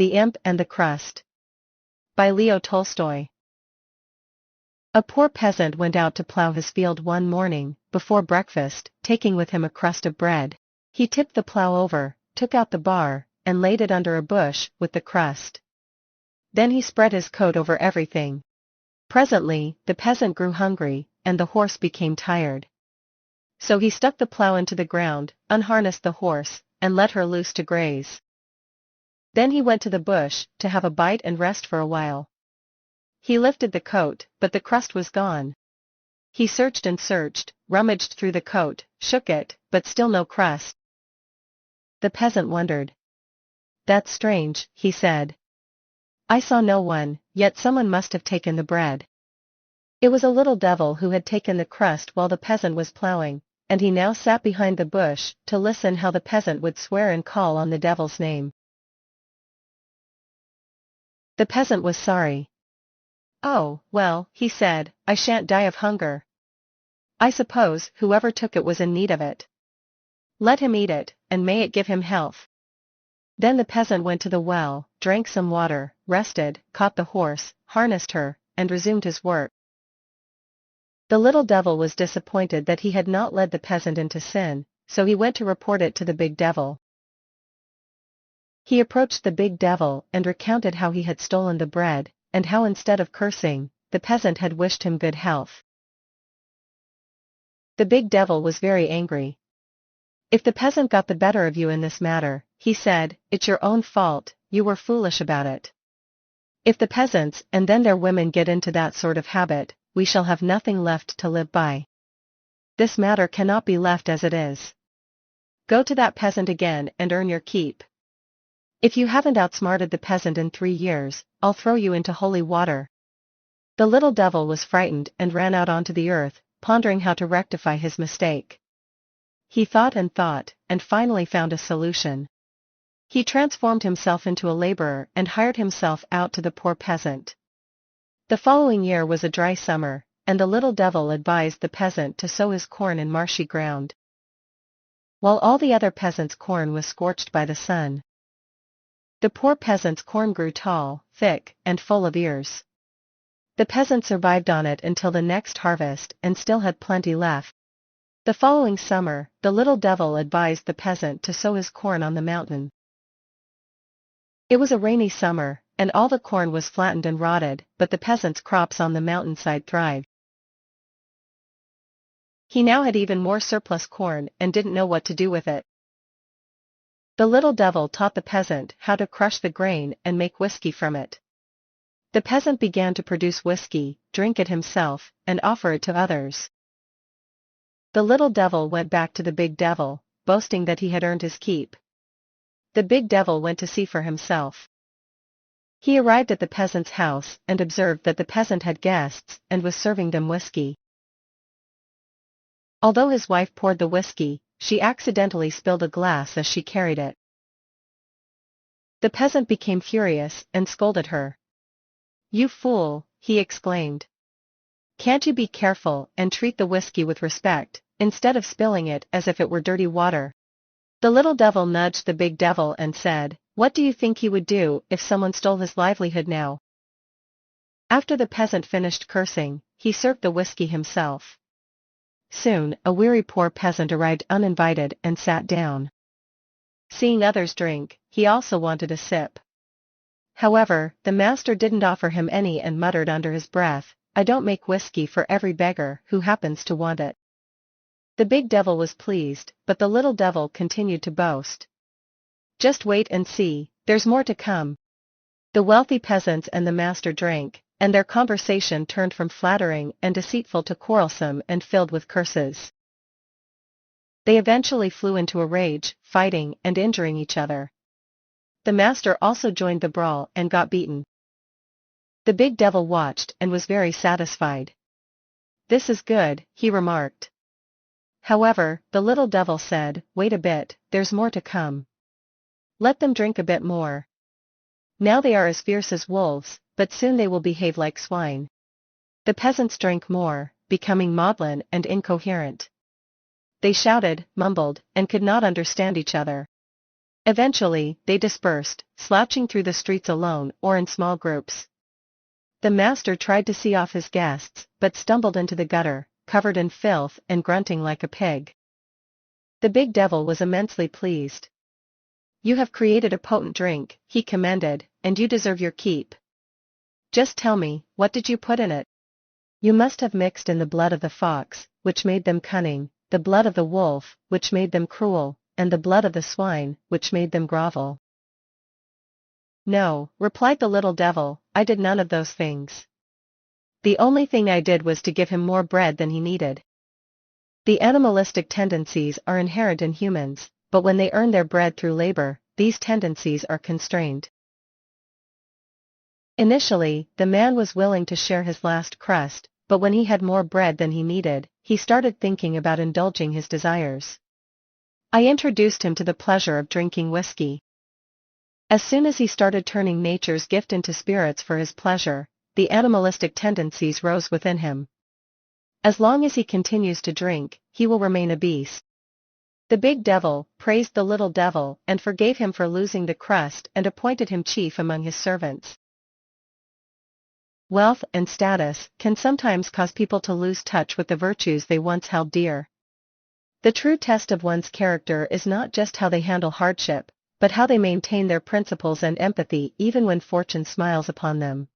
The Imp and the Crust. By Leo Tolstoy. A poor peasant went out to plough his field one morning, before breakfast, taking with him a crust of bread. He tipped the plough over, took out the bar, and laid it under a bush, with the crust. Then he spread his coat over everything. Presently, the peasant grew hungry, and the horse became tired. So he stuck the plough into the ground, unharnessed the horse, and let her loose to graze. Then he went to the bush, to have a bite and rest for a while. He lifted the coat, but the crust was gone. He searched and searched, rummaged through the coat, shook it, but still no crust. The peasant wondered. "That's strange," he said. "I saw no one, yet someone must have taken the bread." It was a little devil who had taken the crust while the peasant was ploughing, and he now sat behind the bush, to listen how the peasant would swear and call on the devil's name. The peasant was sorry. "Oh, well," he said, "I shan't die of hunger. I suppose whoever took it was in need of it. Let him eat it, and may it give him health." Then the peasant went to the well, drank some water, rested, caught the horse, harnessed her, and resumed his work. The little devil was disappointed that he had not led the peasant into sin, so he went to report it to the big devil. He approached the big devil and recounted how he had stolen the bread, and how instead of cursing, the peasant had wished him good health. The big devil was very angry. "If the peasant got the better of you in this matter," he said, "it's your own fault, you were foolish about it. If the peasants and then their women get into that sort of habit, we shall have nothing left to live by. This matter cannot be left as it is. Go to that peasant again and earn your keep. If you haven't outsmarted the peasant in 3 years, I'll throw you into holy water." The little devil was frightened and ran out onto the earth, pondering how to rectify his mistake. He thought, and finally found a solution. He transformed himself into a laborer and hired himself out to the poor peasant. The following year was a dry summer, and the little devil advised the peasant to sow his corn in marshy ground, while all the other peasants' corn was scorched by the sun. The poor peasant's corn grew tall, thick, and full of ears. The peasant survived on it until the next harvest and still had plenty left. The following summer, the little devil advised the peasant to sow his corn on the mountain. It was a rainy summer, and all the corn was flattened and rotted, but the peasant's crops on the mountainside thrived. He now had even more surplus corn and didn't know what to do with it. The little devil taught the peasant how to crush the grain and make whiskey from it. The peasant began to produce whiskey, drink it himself, and offer it to others. The little devil went back to the big devil, boasting that he had earned his keep. The big devil went to see for himself. He arrived at the peasant's house and observed that the peasant had guests and was serving them whiskey. Although his wife poured the whiskey, she accidentally spilled a glass as she carried it. The peasant became furious and scolded her. "You fool," he exclaimed. "Can't you be careful and treat the whiskey with respect, instead of spilling it as if it were dirty water?" The little devil nudged the big devil and said, "What do you think he would do if someone stole his livelihood now?" After the peasant finished cursing, he served the whiskey himself. Soon, a weary poor peasant arrived uninvited and sat down. Seeing others drink, he also wanted a sip. However, the master didn't offer him any and muttered under his breath, "I don't make whiskey for every beggar who happens to want it." The big devil was pleased, but the little devil continued to boast. "Just wait and see, there's more to come." The wealthy peasants and the master drank, and their conversation turned from flattering and deceitful to quarrelsome and filled with curses. They eventually flew into a rage, fighting and injuring each other. The master also joined the brawl and got beaten. The big devil watched and was very satisfied. "This is good," he remarked. However, the little devil said, "Wait a bit, there's more to come. Let them drink a bit more. Now they are as fierce as wolves, but soon they will behave like swine." The peasants drank more, becoming maudlin and incoherent. They shouted, mumbled, and could not understand each other. Eventually, they dispersed, slouching through the streets alone or in small groups. The master tried to see off his guests, but stumbled into the gutter, covered in filth and grunting like a pig. The big devil was immensely pleased. "You have created a potent drink," he commended, "and you deserve your keep. Just tell me, what did you put in it?" "You must have mixed in the blood of the fox, which made them cunning, the blood of the wolf, which made them cruel, and the blood of the swine, which made them grovel." "No," replied the little devil, "I did none of those things. The only thing I did was to give him more bread than he needed." The animalistic tendencies are inherent in humans, but when they earn their bread through labor, these tendencies are constrained. Initially, the man was willing to share his last crust, but when he had more bread than he needed, he started thinking about indulging his desires. I introduced him to the pleasure of drinking whiskey. As soon as he started turning nature's gift into spirits for his pleasure, the animalistic tendencies rose within him. As long as he continues to drink, he will remain a beast. The big devil praised the little devil and forgave him for losing the crust and appointed him chief among his servants. Wealth and status can sometimes cause people to lose touch with the virtues they once held dear. The true test of one's character is not just how they handle hardship, but how they maintain their principles and empathy even when fortune smiles upon them.